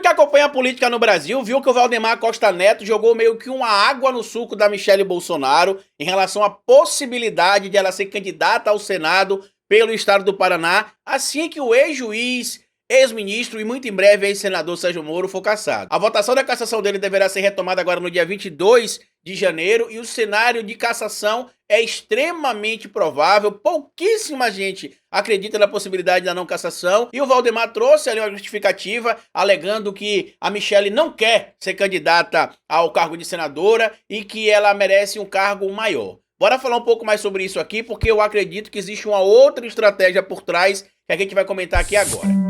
que acompanha a política no Brasil viu que o Valdemar Costa Neto jogou meio que uma água no suco da Michelle Bolsonaro em relação à possibilidade de ela ser candidata ao Senado pelo estado do Paraná, assim que o ex-juiz, ex-ministro e muito em breve ex-senador Sérgio Moro for cassado. A votação da cassação dele deverá ser retomada agora no dia 22 de janeiro e o cenário de cassação é extremamente provável. Pouquíssima gente acredita na possibilidade da não cassação e o Valdemar trouxe ali uma justificativa alegando que a Michelle não quer ser candidata ao cargo de senadora e que ela merece um cargo maior. Bora falar um pouco mais sobre isso aqui, porque eu acredito que existe uma outra estratégia por trás que a gente vai comentar aqui agora.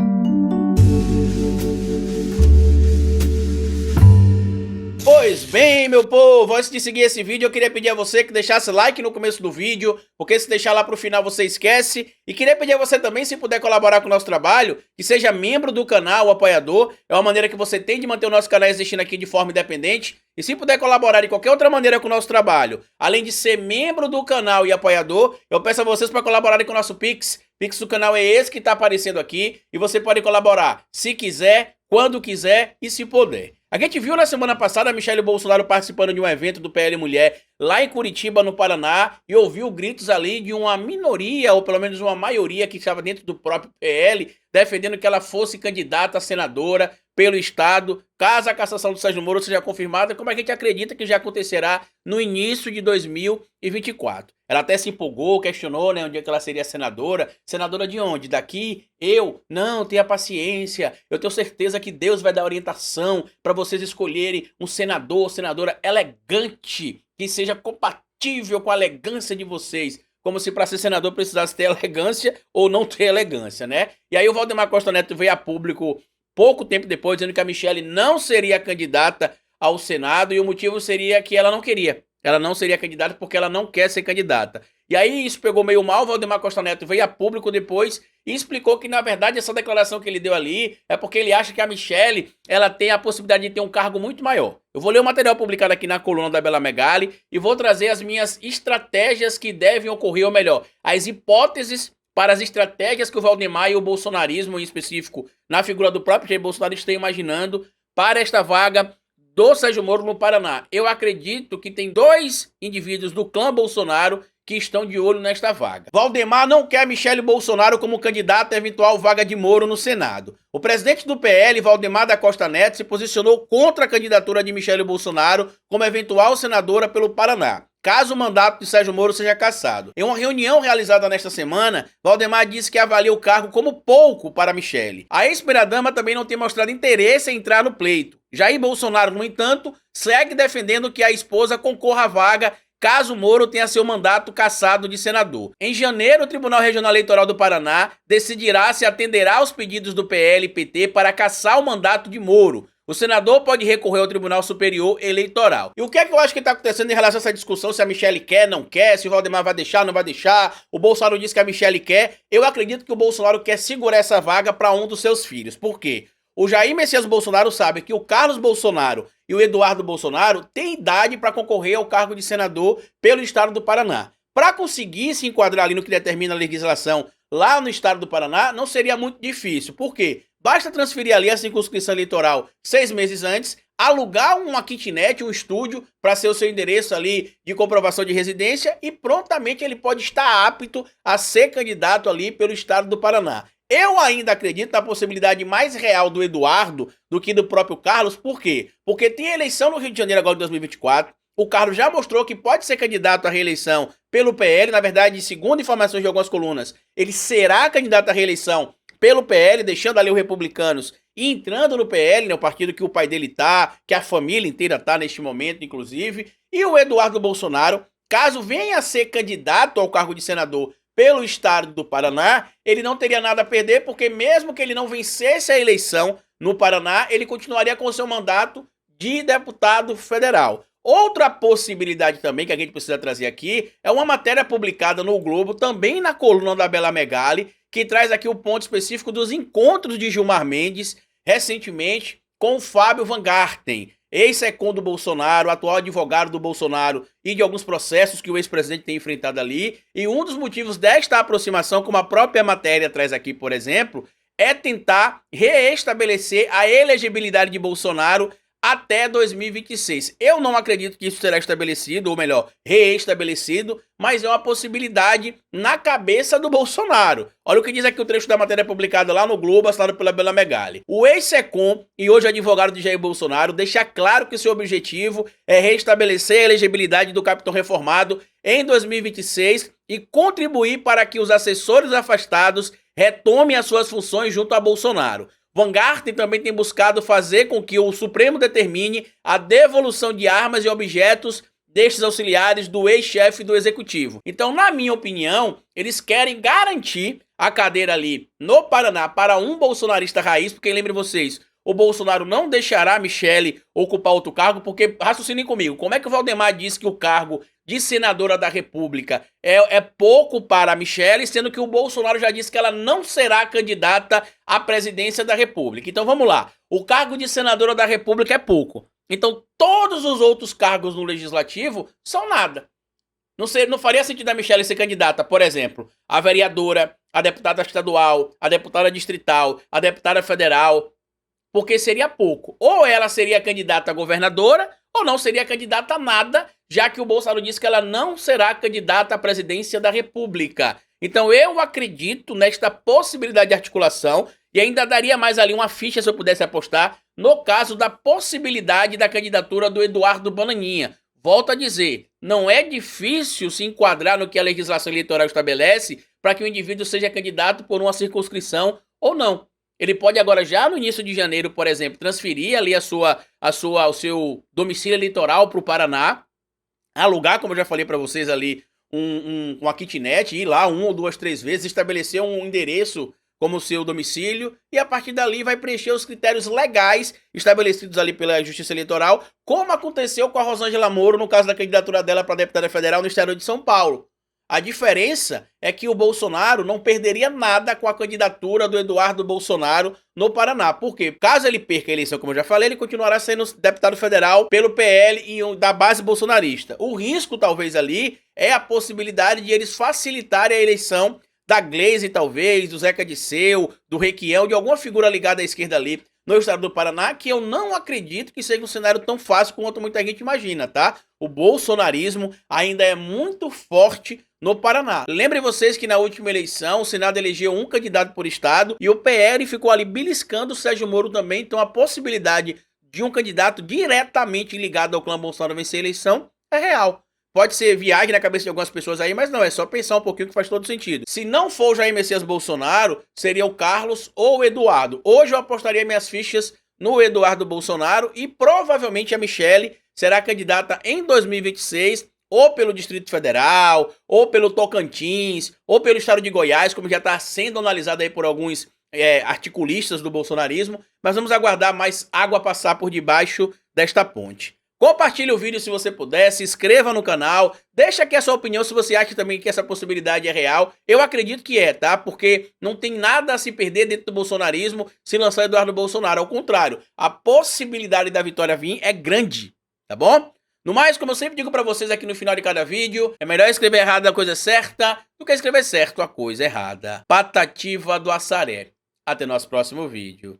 Pois bem, meu povo, antes de seguir esse vídeo, eu queria pedir a você que deixasse like no começo do vídeo, porque se deixar lá pro final você esquece. E queria pedir a você também, se puder colaborar com o nosso trabalho, que seja membro do canal, apoiador. É uma maneira que você tem de manter o nosso canal existindo aqui de forma independente. E se puder colaborar de qualquer outra maneira com o nosso trabalho, além de ser membro do canal e apoiador, eu peço a vocês para colaborarem com o nosso Pix. Pix do canal é esse que está aparecendo aqui e você pode colaborar se quiser, quando quiser e se puder. A gente viu na semana passada a Michelle Bolsonaro participando de um evento do PL Mulher lá em Curitiba, no Paraná, e ouviu gritos ali de uma minoria, ou pelo menos uma maioria que estava dentro do próprio PL, defendendo que ela fosse candidata a senadora pelo estado, caso a cassação do Sérgio Moro seja confirmada, como a gente acredita que já acontecerá no início de 2024. Ela até se empolgou, questionou, né, onde é que ela seria senadora. Senadora de onde? Daqui? Eu? Não, tenha paciência. Eu tenho certeza que Deus vai dar orientação para vocês escolherem um senador, senadora elegante, que seja compatível com a elegância de vocês. Como se para ser senador precisasse ter elegância ou não ter elegância, né? E aí o Valdemar Costa Neto veio a público pouco tempo depois, dizendo que a Michelle não seria candidata ao Senado e o motivo seria que ela não queria. Ela não seria candidata porque ela não quer ser candidata. E aí isso pegou meio mal, o Valdemar Costa Neto veio a público depois e explicou que, na verdade, essa declaração que ele deu ali é porque ele acha que a Michelle, ela tem a possibilidade de ter um cargo muito maior. Eu vou ler o material publicado aqui na coluna da Bela Megali e vou trazer as minhas estratégias que devem ocorrer, ou melhor, as hipóteses para as estratégias que o Valdemar e o bolsonarismo, em específico, na figura do próprio Jair Bolsonaro, estão imaginando para esta vaga do Sérgio Moro no Paraná. Eu acredito que tem dois indivíduos do clã Bolsonaro que estão de olho nesta vaga. Valdemar não quer Michelle Bolsonaro como candidata à eventual vaga de Moro no Senado. O presidente do PL, Valdemar da Costa Neto, se posicionou contra a candidatura de Michelle Bolsonaro como eventual senadora pelo Paraná, caso o mandato de Sérgio Moro seja cassado. Em uma reunião realizada nesta semana, Valdemar disse que avalia o cargo como pouco para Michelle. A ex-primeira-dama também não tem mostrado interesse em entrar no pleito. Jair Bolsonaro, no entanto, segue defendendo que a esposa concorra à vaga caso Moro tenha seu mandato cassado de senador. Em janeiro, o Tribunal Regional Eleitoral do Paraná decidirá se atenderá aos pedidos do PL e PT para cassar o mandato de Moro. O senador pode recorrer ao Tribunal Superior Eleitoral. E o que é que eu acho que está acontecendo em relação a essa discussão, se a Michelle quer, não quer, se o Valdemar vai deixar, não vai deixar, o Bolsonaro diz que a Michelle quer. Eu acredito que o Bolsonaro quer segurar essa vaga para um dos seus filhos. Por quê? O Jair Messias Bolsonaro sabe que o Carlos Bolsonaro e o Eduardo Bolsonaro têm idade para concorrer ao cargo de senador pelo estado do Paraná. Para conseguir se enquadrar ali no que determina a legislação lá no estado do Paraná, não seria muito difícil. Por quê? Basta transferir ali a circunscrição eleitoral 6 meses antes, alugar uma kitnet, um estúdio, para ser o seu endereço ali de comprovação de residência e prontamente ele pode estar apto a ser candidato ali pelo estado do Paraná. Eu ainda acredito na possibilidade mais real do Eduardo do que do próprio Carlos. Por quê? Porque tem eleição no Rio de Janeiro agora de 2024. O Carlos já mostrou que pode ser candidato à reeleição pelo PL. Na verdade, segundo informações de algumas colunas, ele será candidato à reeleição pelo PL, deixando ali os republicanos e entrando no PL, né, o partido que o pai dele tá, que a família inteira tá neste momento, inclusive. E o Eduardo Bolsonaro, caso venha a ser candidato ao cargo de senador pelo estado do Paraná, ele não teria nada a perder, porque mesmo que ele não vencesse a eleição no Paraná, ele continuaria com o seu mandato de deputado federal. Outra possibilidade também que a gente precisa trazer aqui é uma matéria publicada no Globo, também na coluna da Bela Megali, que traz aqui o ponto específico dos encontros de Gilmar Mendes recentemente com o Fábio Van Garten, ex-secom do Bolsonaro, atual advogado do Bolsonaro e de alguns processos que o ex-presidente tem enfrentado ali. E um dos motivos desta aproximação, como a própria matéria traz aqui, por exemplo, é tentar reestabelecer a elegibilidade de Bolsonaro até 2026. Eu não acredito que isso será estabelecido, ou melhor, reestabelecido, mas é uma possibilidade na cabeça do Bolsonaro. Olha o que diz aqui o trecho da matéria publicada lá no Globo, assinado pela Bela Megali. O ex-SECOM e hoje advogado de Jair Bolsonaro deixa claro que seu objetivo é restabelecer a elegibilidade do capitão reformado em 2026 e contribuir para que os assessores afastados retomem as suas funções junto a Bolsonaro. Van Garten também tem buscado fazer com que o Supremo determine a devolução de armas e objetos destes auxiliares do ex-chefe do Executivo. Então, na minha opinião, eles querem garantir a cadeira ali no Paraná para um bolsonarista raiz, porque lembrem vocês, o Bolsonaro não deixará a Michelle ocupar outro cargo, porque, raciocinem comigo, como é que o Valdemar disse que o cargo de senadora da República é pouco para a Michelle, sendo que o Bolsonaro já disse que ela não será candidata à presidência da República. Então vamos lá, o cargo de senadora da República é pouco, então todos os outros cargos no Legislativo são nada. Não faria sentido a Michelle ser candidata, por exemplo, a vereadora, a deputada estadual, a deputada distrital, a deputada federal, porque seria pouco. Ou ela seria candidata a governadora, ou não seria candidata a nada, já que o Bolsonaro disse que ela não será candidata à presidência da República. Então eu acredito nesta possibilidade de articulação e ainda daria mais ali uma ficha se eu pudesse apostar no caso da possibilidade da candidatura do Eduardo Bananinha. Volto a dizer, não é difícil se enquadrar no que a legislação eleitoral estabelece para que o indivíduo seja candidato por uma circunscrição ou não. Ele pode agora, já no início de janeiro, por exemplo, transferir ali o seu domicílio eleitoral para o Paraná, alugar, como eu já falei para vocês ali, uma kitnet, ir lá 1 ou 2, 3 vezes, estabelecer um endereço como seu domicílio e a partir dali vai preencher os critérios legais estabelecidos ali pela Justiça Eleitoral, como aconteceu com a Rosângela Moro no caso da candidatura dela para deputada federal no estado de São Paulo. A diferença é que o Bolsonaro não perderia nada com a candidatura do Eduardo Bolsonaro no Paraná. Por quê? Caso ele perca a eleição, como eu já falei, ele continuará sendo deputado federal pelo PL e da base bolsonarista. O risco, talvez, ali, é a possibilidade de eles facilitarem a eleição da Gleisi, talvez, do Zeca Disseu, do Requião, de alguma figura ligada à esquerda ali no estado do Paraná, que eu não acredito que seja um cenário tão fácil quanto muita gente imagina, tá? O bolsonarismo ainda é muito forte no Paraná. Lembrem vocês que na última eleição o Senado elegeu um candidato por estado e o PL ficou ali beliscando o Sérgio Moro também, então a possibilidade de um candidato diretamente ligado ao clã Bolsonaro vencer a eleição é real. Pode ser viagem na cabeça de algumas pessoas aí, mas não, é só pensar um pouquinho que faz todo sentido. Se não for o Jair Messias Bolsonaro, seria o Carlos ou o Eduardo. Hoje eu apostaria minhas fichas no Eduardo Bolsonaro e provavelmente a Michelle será candidata em 2026 ou pelo Distrito Federal, ou pelo Tocantins, ou pelo estado de Goiás, como já está sendo analisado aí por alguns articulistas do bolsonarismo, mas vamos aguardar mais água passar por debaixo desta ponte. Compartilhe o vídeo se você puder, se inscreva no canal, deixa aqui a sua opinião se você acha também que essa possibilidade é real. Eu acredito que é, tá? Porque não tem nada a se perder dentro do bolsonarismo se lançar Eduardo Bolsonaro. Ao contrário, a possibilidade da vitória vir é grande, tá bom? No mais, como eu sempre digo pra vocês aqui no final de cada vídeo, é melhor escrever errado a coisa certa do que escrever certo a coisa errada. Patativa do Assaré. Até nosso próximo vídeo.